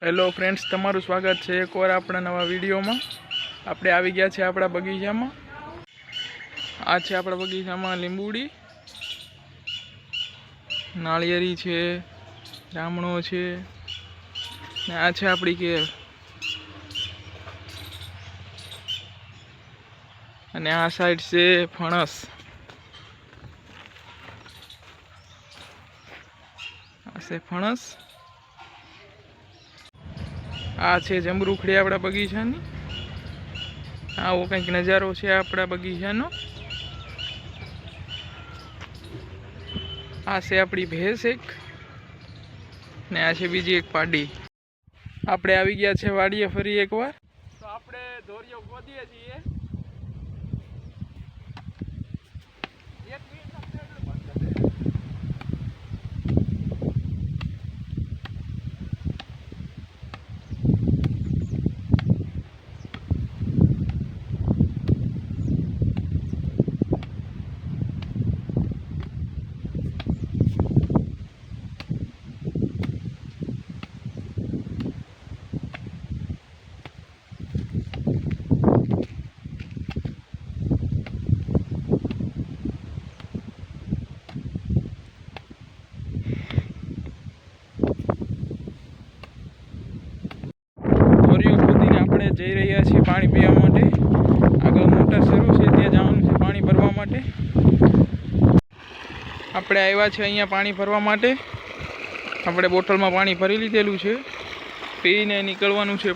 Hello friends, તમારું સ્વાગત છે એકવાર આપણા નવા વિડીયોમાં। આપણે આવી ગયા છે આપણા બગીચામાં। આ છે આપણા બગીચામાં લીંબુડી, નાળિયેરી છે, જામણો છે ને આ છે આપણી કેર, અને આ સાઈડ છે ફણસ। આ છે ફણસ। આ છે જમરૂખડી આપણા બગીચાની। આવો કંઈક નજારો છે આપણા બગીચાનો। આ છે આપણી ભેંસ એક, ને આ છે બીજી એક પાડી। આપણે આવી ગયા છે વાડીએ ફરી એકવાર। તો આપણે ધોરીઓ ગોદીએ છીએ। આપણે જઈ રહ્યા છીએ પાણી પીવા માટે। આગળ મોટર શરૂ છે, ત્યાં જવાનું છે પાણી ભરવા માટે। આપણે આવ્યા છે અહીંયા પાણી ભરવા માટે। આપણે બોટલમાં પાણી ભરી લીધેલું છે, પીને નીકળવાનું છે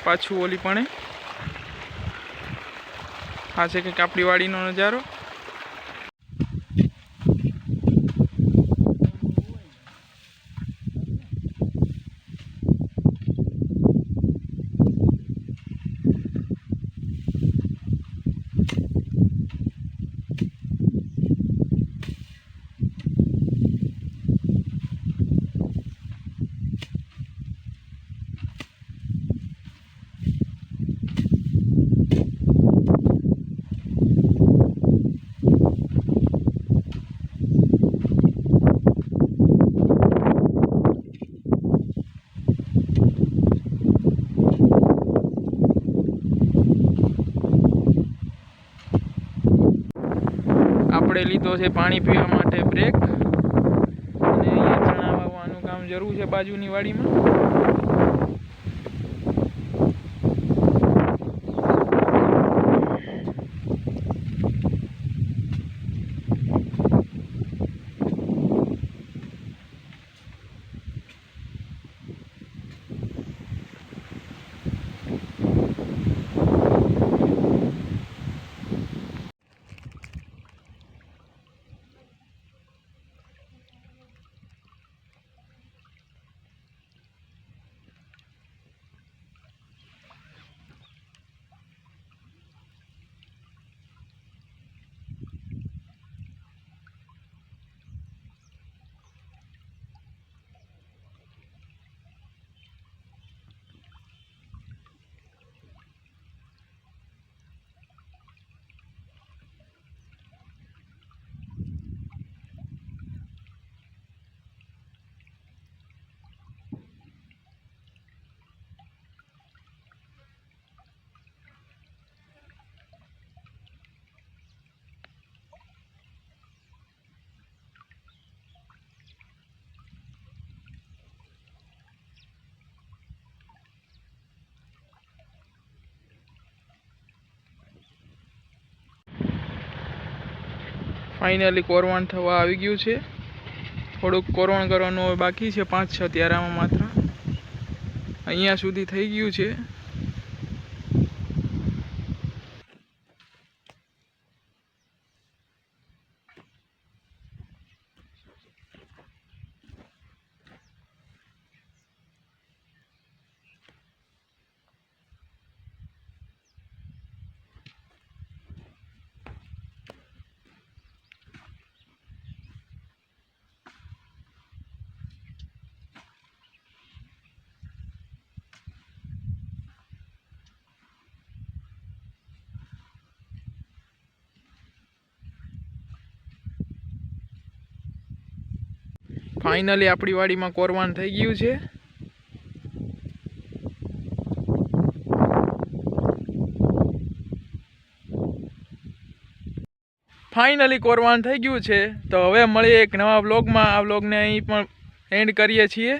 પાછું ઓલી પાણે। આ છે કંઈક આપણી વાડીનો નજારો। આપણે લીધો છે પાણી પીવા માટે બ્રેક, અને અહીંયા ચણા વાવવાનું કામ જરૂર છે બાજુની વાડીમાં। ફાઇનલી કોરવણ થવા આવી ગયું છે। થોડુંક કોરવણ કરવાનું હવે બાકી છે, 5-6 ત્યારામાં માત્ર। અહીંયા સુધી થઈ ગયું છે। ફાઇનલી આપણી વાડીમાં કોરવાન થઈ ગયું છે। ફાઇનલી કોરવાનું થઈ ગયું છે. તો હવે મળીએ એક નવા વ્લોગમાં. આ વ્લોગને અહીં પણ એન્ડ કરીએ છીએ.